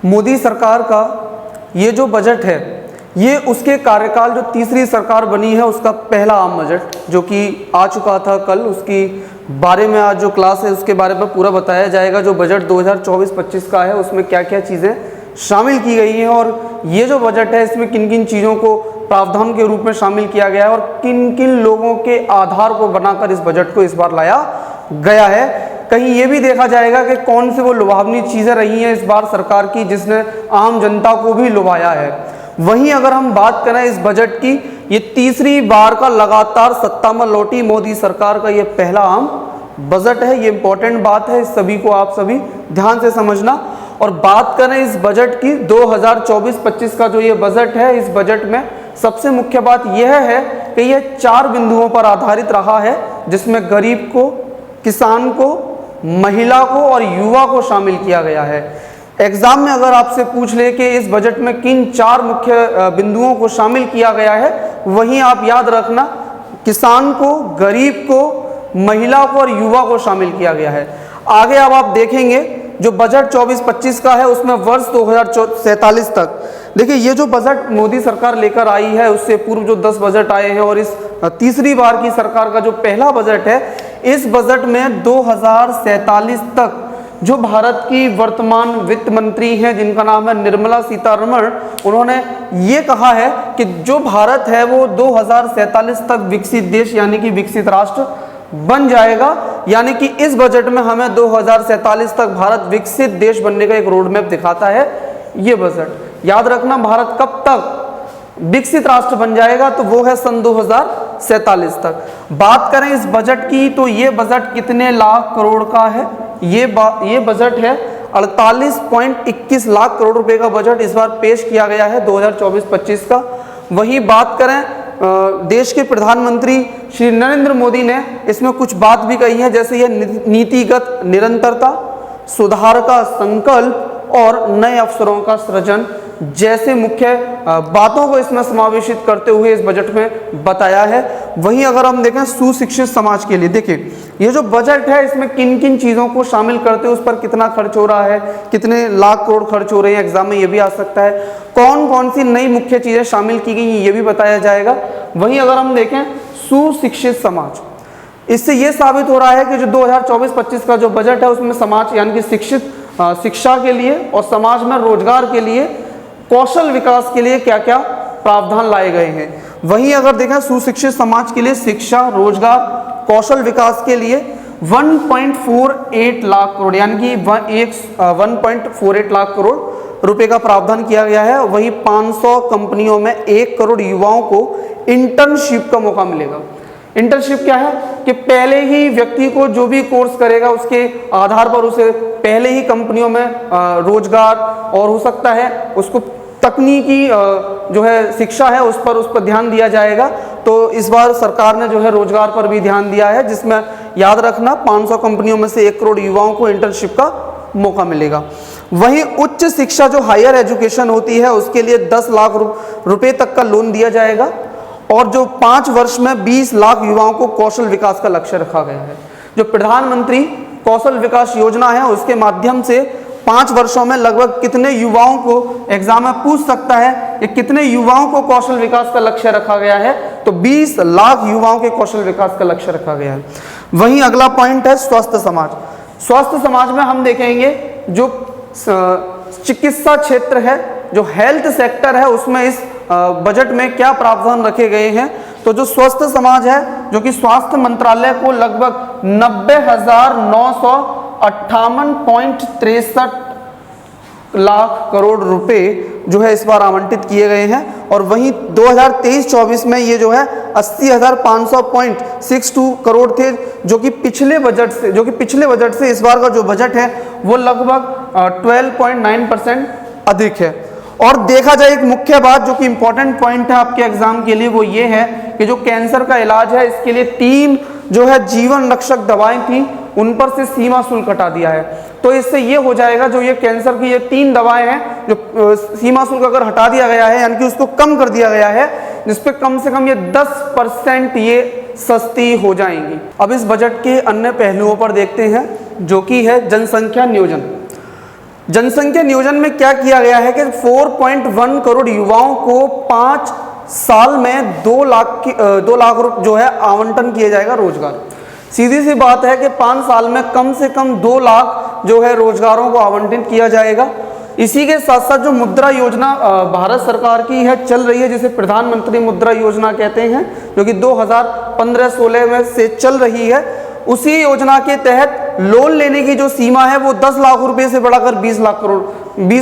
मोदी सरकार का ये जो बजट है, ये उसके कार्यकाल जो तीसरी सरकार बनी है उसका पहला आम बजट जो कि आ चुका था कल, उसकी बारे में आज जो क्लास है उसके बारे में पूरा बताया जाएगा। जो बजट 2024-25 का है उसमें क्या क्या चीज़ें शामिल की गई हैं और ये जो बजट है इसमें किन किन चीज़ों को प्रावधान के रूप में शामिल किया गया है और किन किन लोगों के आधार को बनाकर इस बजट को इस बार लाया गया है। कहीं ये भी देखा जाएगा कि कौन सी वो लुभावनी चीज़ें रही हैं इस बार सरकार की जिसने आम जनता को भी लुभाया है। वहीं अगर हम बात करें इस बजट की, ये तीसरी बार का लगातार सत्ता में लौटी मोदी सरकार का ये पहला आम बजट है। ये इंपॉर्टेंट बात है, इस सभी को आप सभी ध्यान से समझना। और बात करें इस बजट की 2024-25 का जो ये बजट है, इस बजट में सबसे मुख्य बात यह है कि यह 4 बिंदुओं पर आधारित रहा है, जिसमें गरीब को, किसान को, महिला को और युवा को शामिल किया गया है। एग्जाम में अगर आपसे पूछ ले कि इस बजट में किन 4 मुख्य बिंदुओं को शामिल किया गया है, वहीं आप याद रखना किसान को, गरीब को, महिला को और युवा को शामिल किया गया है। आगे अब आप देखेंगे जो बजट 24-25 का है उसमें वर्ष 2047 तक, देखिए ये जो बजट मोदी सरकार लेकर आई है उससे पूर्व जो 10 बजट आए हैं और इस तीसरी बार की सरकार का जो पहला बजट है, इस बजट में 2047 तक जो भारत की वर्तमान वित्त मंत्री हैं जिनका नाम है निर्मला सीतारमण, उन्होंने ये कहा है कि जो भारत है वो 2047 तक विकसित देश यानी कि विकसित राष्ट्र बन जाएगा। यानी कि इस बजट में हमें 2047 तक भारत विकसित देश बनने का एक रोड मैप दिखाता है ये बजट। याद रखना भारत कब तक विकसित राष्ट्र बन जाएगा, तो वो है सन 2047 तक। बात करें इस बजट की तो ये बजट कितने लाख करोड़ का है, ये बजट है 48.21 लाख करोड़ रुपए का बजट इस बार पेश किया गया है 2024-25 का। वही बात करें देश के प्रधानमंत्री श्री नरेंद्र मोदी ने इसमें कुछ बात भी कही है, जैसे ये नीतिगत निरंतरता, सुधार का संकल्प और नए अवसरों का सृजन जैसे मुख्य बातों को इसमें समावेशित करते हुए इस बजट में बताया है। वहीं अगर हम देखें सुशिक्षित समाज के लिए, देखिए ये जो बजट है इसमें किन किन चीज़ों को शामिल करते हुए उस पर कितना खर्च हो रहा है, कितने लाख करोड़ खर्च हो रहे हैं, एग्जाम में ये भी आ सकता है। कौन कौन सी नई मुख्य चीज़ें शामिल की गई ये भी बताया जाएगा। वहीं अगर हम देखें सुशिक्षित समाज, इससे ये साबित हो रहा है कि जो 2024-25 का जो बजट है उसमें समाज यानी कि शिक्षा के लिए और समाज में रोजगार के लिए, कौशल विकास के लिए क्या क्या प्रावधान लाए गए हैं। वहीं अगर देखें सुशिक्षित समाज के लिए शिक्षा, रोजगार, कौशल विकास के लिए 1.48 लाख करोड़ यानी कि 1.48 लाख करोड़ रुपए का प्रावधान किया गया है। वहीं 500 कंपनियों में 1 करोड़ युवाओं को इंटर्नशिप का मौका मिलेगा। इंटर्नशिप क्या है कि पहले ही व्यक्ति को जो भी कोर्स करेगा उसके आधार पर उसे पहले ही कंपनियों में रोजगार और हो सकता है उसको तकनीकी जो है शिक्षा है उस पर ध्यान दिया जाएगा। तो इस बार सरकार ने जो है रोजगार पर भी ध्यान दिया है, जिसमें याद रखना 500 कंपनियों में से 1 करोड़ युवाओं को इंटर्नशिप का मौका मिलेगा। वहीं उच्च शिक्षा जो हायर एजुकेशन होती है उसके लिए 10 लाख रुपए तक का लोन दिया जाएगा और जो 5 वर्ष में 20 लाख युवाओं को कौशल विकास का लक्ष्य रखा गया है। जो प्रधानमंत्री कौशल विकास योजना है उसके माध्यम से 5 वर्षों में लगभग कितने युवाओं को एग्जाम में पूछ सकता है कि कितने युवाओं को कौशल विकास का लक्ष्य रखा गया है, तो 20 लाख युवाओं के कौशल विकास का लक्ष्य रखा गया है। वहीं अगला पॉइंट है स्वस्थ समाज। स्वस्थ समाज में हम देखेंगे जो चिकित्सा क्षेत्र है, जो हेल्थ सेक्टर है, उसमें इस बजट में क्या प्रावधान रखे गए हैं। तो जो स्वस्थ समाज है जो कि स्वास्थ्य मंत्रालय को लगभग 90,958.63 लाख करोड़ रुपए जो है इस बार आवंटित किए गए हैं। और वहीं 2023-24 में ये जो है 80,500.62 करोड़ थे, जो कि पिछले बजट से इस बार का जो बजट है वो लगभग 12.9% अधिक है। और देखा जाए एक मुख्य बात जो कि इंपॉर्टेंट पॉइंट है आपके एग्जाम के लिए, वो ये है कि जो कैंसर का इलाज है इसके लिए 3 जो है जीवन रक्षक दवाएं थी उन पर से सीमा शुल्क हटा दिया है। तो इससे ये हो जाएगा जो ये कैंसर की ये 3 दवाएं हैं जो सीमा शुल्क अगर हटा दिया गया है यानी कि उसको कम कर दिया गया है, जिसपे कम से कम ये 10% ये सस्ती हो जाएंगी। अब इस बजट के अन्य पहलुओं पर देखते हैं जो कि है जनसंख्या नियोजन। जनसंख्या नियोजन में क्या किया गया है कि 4.1 करोड़ युवाओं को 5 साल में 2 लाख रुपए जो है आवंटन किया जाएगा रोजगार। सीधी सी बात है कि 5 साल में कम से कम 2 लाख जो है रोजगारों को आवंटित किया जाएगा। इसी के साथ साथ जो मुद्रा योजना भारत सरकार की है चल रही है, जिसे प्रधानमंत्री मुद्रा योजना कहते हैं, जो कि 2015-16 में से चल रही है, उसी योजना के तहत लोन लेने की जो सीमा है वो 10 लाख रुपए से बढ़ाकर 20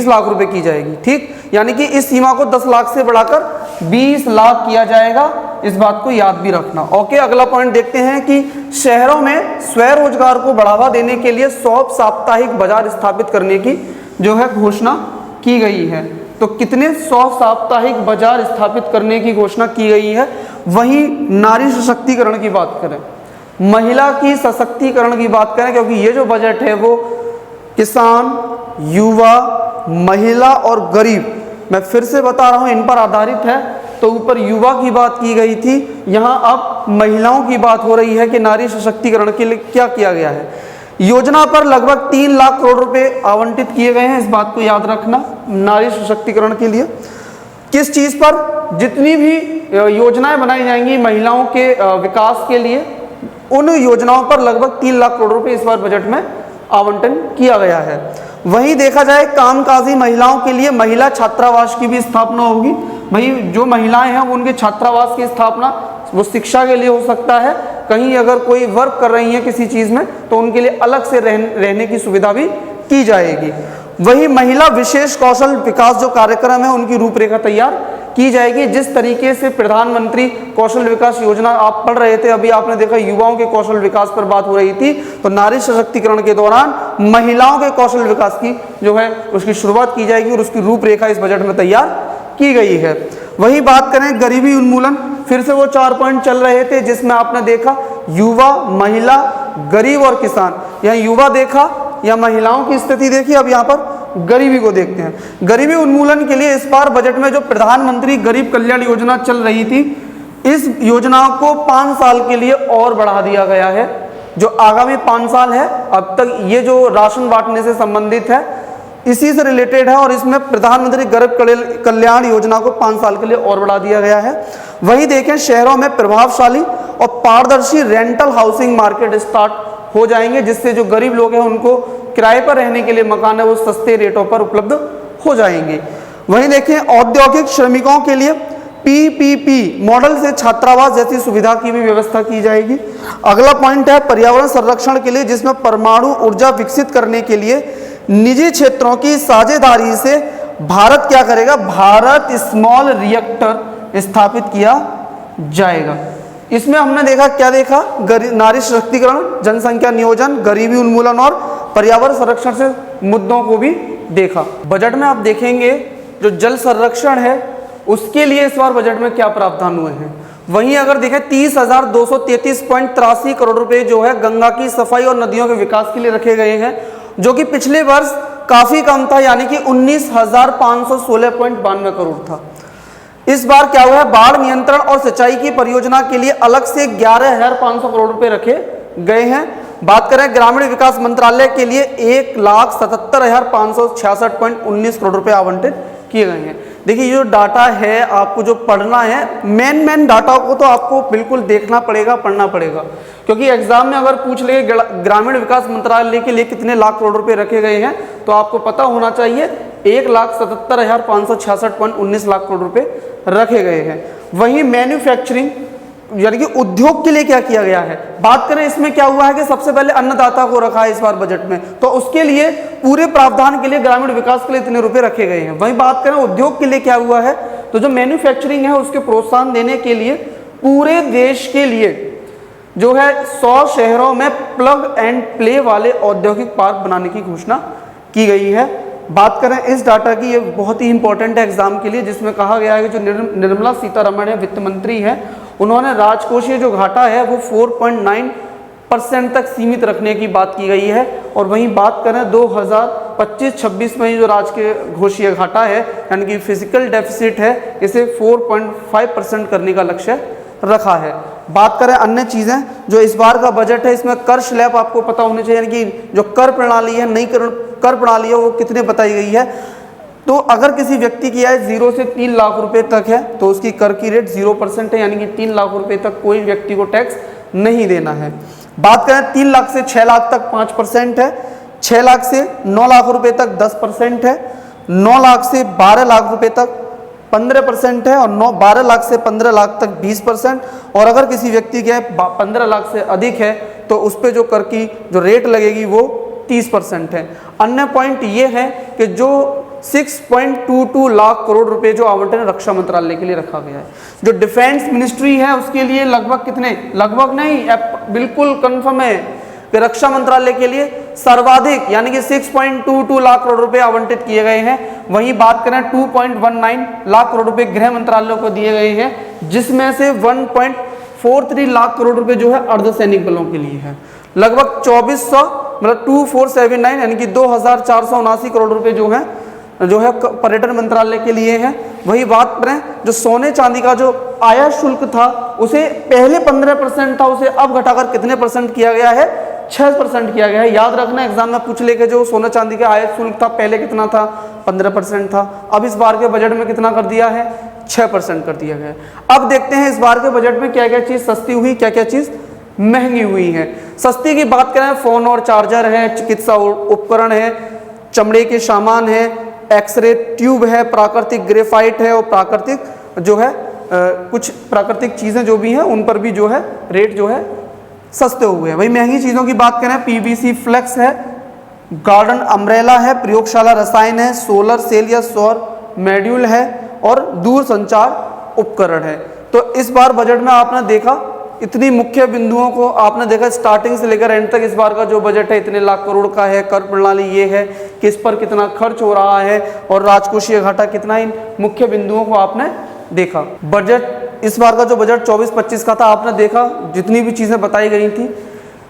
लाख रुपए की जाएगी। ठीक, यानी कि इस सीमा को 10 लाख से बढ़ाकर 20 लाख किया जाएगा। इस बात को याद भी रखना। ओके, अगला पॉइंट देखते हैं कि शहरों में स्वरोजगार को बढ़ावा देने के लिए 100 साप्ताहिक बाजार स्थापित करने की जो है घोषणा की गई है। तो कितने 100 साप्ताहिक बाजार स्थापित करने की घोषणा की गई है। वहीं नारी सशक्तिकरण की बात करें, महिला की सशक्तिकरण की बात करें, क्योंकि ये जो बजट है वो किसान, युवा, महिला और गरीब, मैं फिर से बता रहा हूं, इन पर आधारित है। तो ऊपर युवा की बात की गई थी, यहां अब महिलाओं की बात हो रही है कि नारी सशक्तिकरण के लिए क्या किया गया है। योजना पर लगभग 3 लाख करोड़ रुपए आवंटित किए गए हैं। इस बात को याद रखना, नारी सशक्तिकरण के लिए। किस चीज पर? जितनी भी योजनाएं बनाई जाएंगी महिलाओं के विकास के लिए, उन योजनाओं पर लगभग 3 लाख करोड़ रुपए इस बार बजट में आवंटन किया गया है। वहीं देखा जाए कामकाजी महिलाओं के लिए महिला छात्रावास की भी स्थापना होगी। भाई जो महिलाएं हैं वो उनके छात्रावास की स्थापना वो शिक्षा के लिए हो सकता है, कहीं अगर कोई वर्क कर रही है किसी चीज में तो उनके लिए अलग से रहने की सुविधा भी की जाएगी। वही महिला विशेष कौशल विकास जो कार्यक्रम है उनकी रूपरेखा तैयार की जाएगी। जिस तरीके से प्रधानमंत्री कौशल विकास योजना आप पढ़ रहे थे, अभी आपने देखा युवाओं के कौशल विकास पर बात हो रही थी, तो नारी सशक्तिकरण के दौरान महिलाओं के कौशल विकास की जो है उसकी शुरुआत की जाएगी और उसकी रूपरेखा इस बजट में तैयार की गई है। वही बात करें गरीबी उन्मूलन, फिर से वो 4 पॉइंट चल रहे थे जिसमें आपने देखा युवा, महिला, गरीब और किसान। यहाँ युवा देखा या महिलाओं की स्थिति देखी, अब यहाँ पर गरीबी को देखते हैं। गरीबी उन्मूलन के लिए इस बार बजट में जो प्रधानमंत्री गरीब कल्याण योजना चल रही थी, इस योजना को 5 साल के लिए और बढ़ा दिया गया है। जो आगामी 5 साल है, अब तक ये जो राशन बांटने से संबंधित है इसी से रिलेटेड है, और इसमें प्रधानमंत्री गरीब कल्याण योजना को 5 साल के लिए और बढ़ा दिया गया है। वही देखें शहरों में प्रभावशाली और पारदर्शी रेंटल हाउसिंग मार्केट स्टार्ट हो जाएंगे, जिससे जो गरीब लोग हैं उनको किराए पर रहने के लिए मकान है वो सस्ते रेटों पर उपलब्ध हो जाएंगे। वहीं देखें औद्योगिक श्रमिकों के लिए पीपीपी मॉडल से छात्रावास जैसी सुविधा की भी व्यवस्था की जाएगी। अगला पॉइंट है पर्यावरण संरक्षण के लिए, जिसमें परमाणु ऊर्जा विकसित करने के लिए निजी क्षेत्रों की साझेदारी से भारत क्या करेगा, भारत स्मॉल रिएक्टर स्थापित किया जाएगा। इसमें हमने देखा, क्या देखा, नारी सशक्तिकरण, जनसंख्या नियोजन, गरीबी उन्मूलन और पर्यावरण संरक्षण से मुद्दों को भी देखा। बजट में आप देखेंगे जो जल संरक्षण है उसके लिए इस बार बजट में क्या प्रावधान हुए हैं। वहीं अगर देखें 30,233.83 करोड़ रुपए जो है गंगा की सफाई और नदियों के विकास के लिए रखे गए हैं, जो कि पिछले वर्ष काफी कम था, यानी कि 19,516.92 करोड़ था। इस बार क्या हुआ है, बाढ़ नियंत्रण और सिंचाई की परियोजना के लिए अलग से 11,500 करोड़ रुपए रखे गए हैं। बात करें ग्रामीण विकास मंत्रालय के लिए 1,77,566.19 करोड़ रुपए आवंटित किए गए हैं। देखिए ये जो डाटा है आपको जो पढ़ना है, मेन डाटा को तो आपको बिल्कुल देखना पड़ेगा, पढ़ना पड़ेगा, क्योंकि एग्जाम में अगर पूछ ले ग्रामीण विकास मंत्रालय के लिए कितने लाख करोड़ रुपए रखे गए हैं तो आपको पता होना चाहिए 1,77,566.19 लाख करोड़ रुपए रखे गए हैं। वहीं मैन्युफैक्चरिंग यानी कि उद्योग के लिए क्या किया गया है, बात करें इसमें क्या हुआ है कि सबसे पहले अन्नदाता को रखा है इस बार बजट में, तो उसके लिए पूरे प्रावधान के लिए ग्रामीण विकास के लिए इतने रुपए रखे गए हैं। वहीं बात करें उद्योग के लिए क्या हुआ है, तो जो मैन्युफैक्चरिंग है उसके प्रोत्साहन देने के लिए पूरे देश के लिए जो है 100 शहरों में प्लग एंड प्ले वाले औद्योगिक पार्क बनाने की घोषणा की गई है। बात करें इस डाटा की, ये बहुत ही इंपॉर्टेंट है एग्जाम के लिए, जिसमें कहा गया है कि जो निर्मला सीतारमण है वित्त मंत्री है, उन्होंने राजकोषीय जो घाटा है वो 4.9% तक सीमित रखने की बात की गई है। और वहीं बात करें 2025-26 में जो राजकोषीय घाटा है यानी कि फिजिकल डेफिसिट है, इसे 4.5% करने का लक्ष्य रखा है। बात करें अन्य चीज़ें जो इस बार का बजट है, इसमें कर स्लैब आपको पता होनी चाहिए, यानी कि जो कर प्रणाली है, नई कर कर प्रणाली है वो कितने बताई गई है। तो अगर किसी व्यक्ति की आय 0 से 3 लाख रुपए तक है तो उसकी कर की रेट 0% है, यानी कि 3 लाख रुपए तक कोई व्यक्ति को टैक्स नहीं देना है। बात करें 3 लाख से 6 लाख तक 5% है, 6 लाख से 9 लाख रुपए तक 10% है, 9 लाख से 12 लाख रुपए तक 15% है, और 12 लाख से 15 लाख तक 20%। और अगर किसी व्यक्ति की आय 15 लाख से अधिक है तो उस पर जो कर की जो रेट लगेगी वो 30% है। अन्य पॉइंट ये है कि जो 6.22 लाख करोड़ रुपए जो आवंटन रक्षा मंत्रालय के लिए रखा गया है, जो डिफेंस मिनिस्ट्री है उसके लिए लगभग कितने, लगभग नहीं बिल्कुल कंफर्म है कि रक्षा मंत्रालय के लिए सर्वाधिक यानी कि 6.22 लाख करोड़ रुपए आवंटित किए गए हैं। वहीं बात करें 2.19 लाख करोड़ रुपए गृह मंत्रालय को दिए गए हैं, जिसमें से 1.43 लाख करोड़ रुपए जो है अर्धसैनिक बलों के लिए है। लगभग 2400 मतलब 2479 यानी कि 2479 करोड़ रुपए जो है पर्यटन मंत्रालय के लिए है। वही बात करें जो सोने चांदी का जो आयात शुल्क था उसे पहले 15% था, उसे अब घटाकर कितने परसेंट किया गया है, 6% किया गया है। याद रखना एग्जाम में पूछ ले के जो सोना चांदी का आयात शुल्क था पहले कितना था, 15% था, अब इस बार के बजट में कितना कर दिया है, 6% कर दिया गया है। अब देखते हैं इस बार के बजट में क्या क्या चीज सस्ती हुई, क्या क्या चीज महंगी हुई है। सस्ती की बात करें फोन और चार्जर है, चिकित्सा उपकरण है, चमड़े के सामान है, एक्सरे ट्यूब है, प्राकृतिक ग्रेफाइट है, और प्राकृतिक जो है कुछ प्राकृतिक चीजें जो भी हैं उन पर भी जो है रेट जो है सस्ते हुए हैं। वही महंगी चीजों की बात करें पीवीसी फ्लेक्स है, गार्डन अम्ब्रेला है, प्रयोगशाला रसायन है, सोलर सेल या सौर मॉड्यूल है, और दूर संचार उपकरण है। तो इस बार बजट में आपने देखा इतनी मुख्य बिंदुओं को आपने देखा, स्टार्टिंग से लेकर एंड तक इस बार का जो बजट है इतने लाख करोड़ का है। कर प्रणाली ये है, किस पर कितना खर्च हो रहा है, और राजकोषीय घाटा कितना, इन मुख्य बिंदुओं को आपने देखा। बजट इस बार का जो बजट 24-25 का था आपने देखा, जितनी भी चीजें बताई गई थी।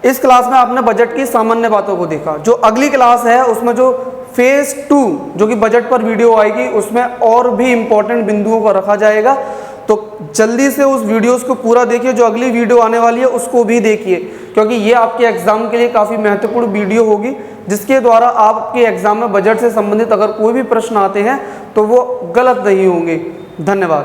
इस क्लास में आपने बजट की सामान्य बातों को देखा। जो अगली क्लास है उसमें जो फेज 2 जो कि बजट पर वीडियो आएगी उसमें और भी इंपॉर्टेंट बिंदुओं को रखा जाएगा। तो जल्दी से उस वीडियोस को पूरा देखिए, जो अगली वीडियो आने वाली है उसको भी देखिए, क्योंकि ये आपके एग्जाम के लिए काफ़ी महत्वपूर्ण वीडियो होगी, जिसके द्वारा आपके एग्जाम में बजट से संबंधित अगर कोई भी प्रश्न आते हैं तो वो गलत नहीं होंगे। धन्यवाद।